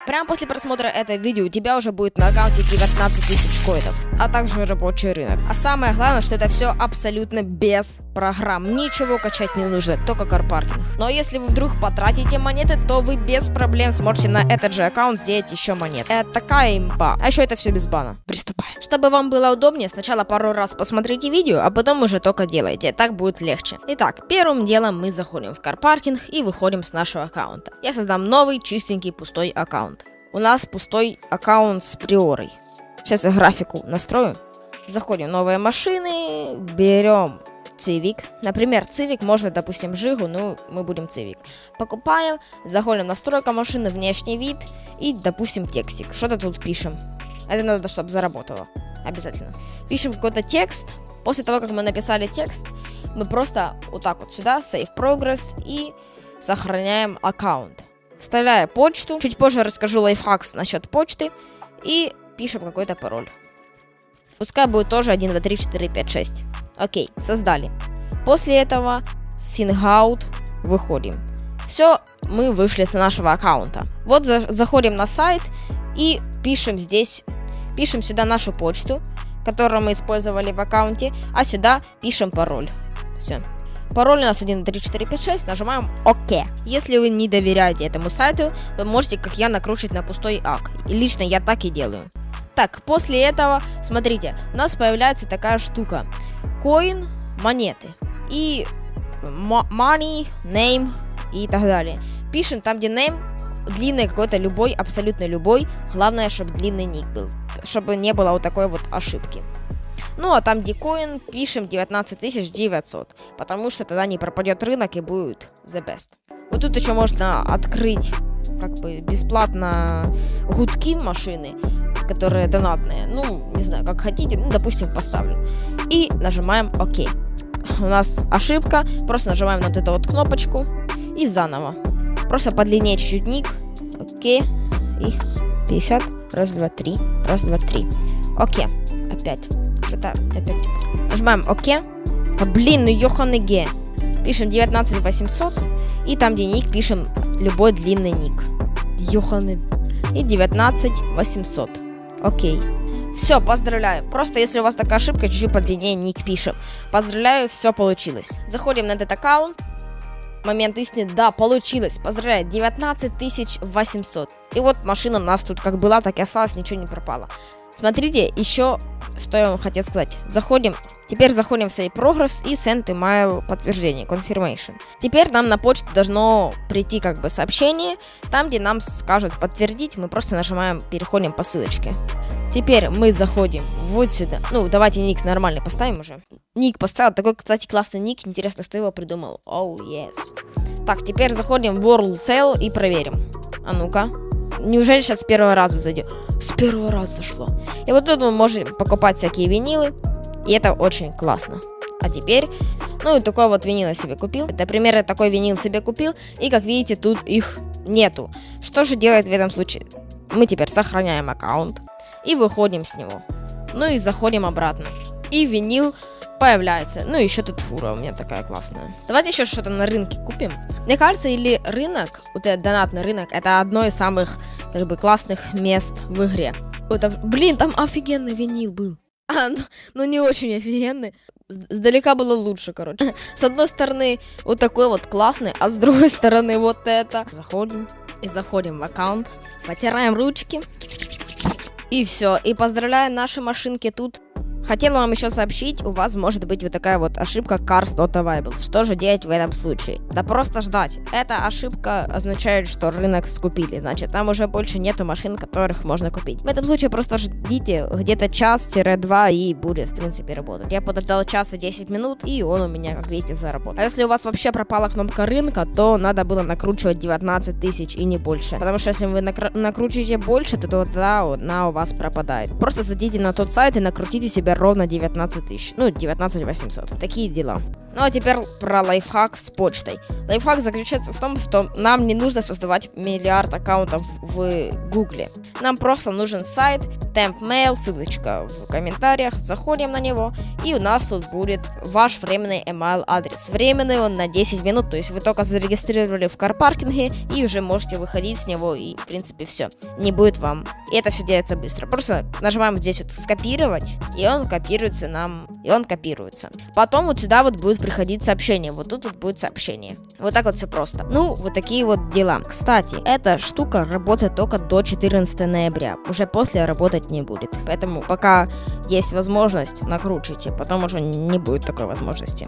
Прямо после просмотра этого видео у тебя уже будет на аккаунте 19 тысяч коинов, а также рабочий рынок. А самое главное, что это все абсолютно без программ. Ничего качать не нужно, только карпаркинг. Но если вы вдруг потратите монеты, то вы без проблем сможете на этот же аккаунт сделать еще монет. Это такая имба. А еще это все без бана. Приступаем. Чтобы вам было удобнее, сначала пару раз посмотрите видео, а потом уже только делайте. Так будет легче. Итак, первым делом мы заходим в карпаркинг и выходим с нашего аккаунта. Я создам новый, чистенький, пустой аккаунт. У нас пустой аккаунт с приорой. Сейчас я графику настрою. Заходим в новые машины, берем Civic. Например, Civic можно, допустим, Жигу, но мы будем Civic. Покупаем, заходим в настройка машины, внешний вид и, допустим, текстик. Что-то тут пишем. Это надо, чтобы заработало. Обязательно. Пишем какой-то текст. После того, как мы написали текст, мы просто вот так вот сюда, Save Progress, и сохраняем аккаунт. Вставляю почту. Чуть позже расскажу лайфхак насчет почты. И пишем какой-то пароль. Пускай будет тоже 1, 2, 3, 4, 5, 6. Окей, создали. После этого Sync выходим. Все, мы вышли с нашего аккаунта. Вот заходим на сайт и пишем здесь, пишем сюда нашу почту, которую мы использовали в аккаунте, а сюда пишем пароль. Все. Пароль у нас 1, 3, 4, 5, 6, нажимаем ОК. Если вы не доверяете этому сайту, то можете, как я, накручивать на пустой ак. И лично я так и делаю. Так, после этого, смотрите, у нас появляется такая штука. Coin, монеты. И money, name и так далее. Пишем там, где name, длинный какой-то любой, абсолютно любой. Главное, чтобы длинный ник был. Чтобы не было вот такой вот ошибки. Ну, а там, где coin, пишем 19900, потому что тогда не пропадет рынок и будет the best. Вот тут еще можно открыть, как бы, бесплатно гудки машины, которые донатные. Ну, не знаю, как хотите, ну, допустим, поставлю. И нажимаем ОК. У нас ошибка, просто нажимаем на вот эту вот кнопочку и заново. Просто подлиннее чуть-чуть ник. ОК. И 50. Раз, два, три. Раз, два, три. ОК. Опять. Что-то опять. Нажимаем ОК. А, блин, ну ёханый ге. Пишем 19800. И там, где ник, пишем любой длинный ник. Ёханый. И 19800. Окей. Все, поздравляю. Просто если у вас такая ошибка, чуть-чуть подлиннее ник пишем. Поздравляю, все получилось. Заходим на этот аккаунт. Момент истины, да, получилось. Поздравляю, 19800. И вот машина у нас тут как была, так и осталась, ничего не пропало. Смотрите, еще, что я вам хотел сказать. Теперь заходим в Save Progress и Send Email подтверждение, Confirmation. Теперь нам на почту должно прийти как бы сообщение. Там, где нам скажут подтвердить, мы просто нажимаем, переходим по ссылочке. Теперь мы заходим вот сюда. Ну, давайте ник нормальный поставим уже. Ник поставил, такой, кстати, классный ник. Интересно, кто его придумал. Oh, yes. Так, теперь заходим в World Sale и проверим. А ну-ка. Неужели сейчас с первого раза зайдет? С первого раза зашло. И вот тут мы можем покупать всякие винилы. И это очень классно. А теперь, ну и такой вот винил я себе купил. Например, я такой винил себе купил. И как видите, тут их нету. Что же делать в этом случае? Мы теперь сохраняем аккаунт. И выходим с него. Ну и заходим обратно. И винил появляется. Ну и еще тут фура у меня такая классная. Давайте еще что-то на рынке купим. Мне кажется, или рынок, вот этот донатный рынок, это одно из самых, как бы, классных мест в игре. Это, блин, там офигенный винил был. Ну не очень офигенный. Сдалека было лучше, короче. С одной стороны вот такой вот классный, а с другой стороны вот это. Заходим. И заходим в аккаунт. Потираем ручки. И все. И поздравляю, наши машинки тут. Хотела вам еще сообщить, у вас может быть вот такая вот ошибка Cars Not Available. Что же делать в этом случае? Да просто ждать. Эта ошибка означает, что рынок скупили. Значит, там уже больше нету машин, которых можно купить. В этом случае просто ждите где-то час-два и будет, в принципе, работать. Я подождал час и 10 минут, и он у меня, как видите, заработал. А если у вас вообще пропала кнопка рынка, то надо было накручивать 19 тысяч и не больше. Потому что если вы накручиваете больше, то тогда она у вас пропадает. Просто зайдите на тот сайт и накрутите себе ровно 19 тысяч. Ну, 19 800. Такие дела. Ну а теперь про лайфхак с почтой. Лайфхак заключается в том, что нам не нужно создавать миллиард аккаунтов в Гугле. Нам просто нужен сайт, TempMail, ссылочка в комментариях, заходим на него, и у нас тут будет ваш временный email адрес. Временный он на 10 минут, то есть вы только зарегистрировали в карпаркинге и уже можете выходить с него, и в принципе все. Не будет вам. И это все делается быстро. Просто нажимаем здесь вот скопировать, и он копируется нам, и он копируется. Потом вот сюда вот будет приходить сообщение, вот тут вот будет сообщение. Вот так вот все просто. Ну, вот такие вот дела. Кстати, эта штука работает только до 14 ноября. Уже после работать не будет. Поэтому пока есть возможность, накручивайте. Потом уже не будет такой возможности.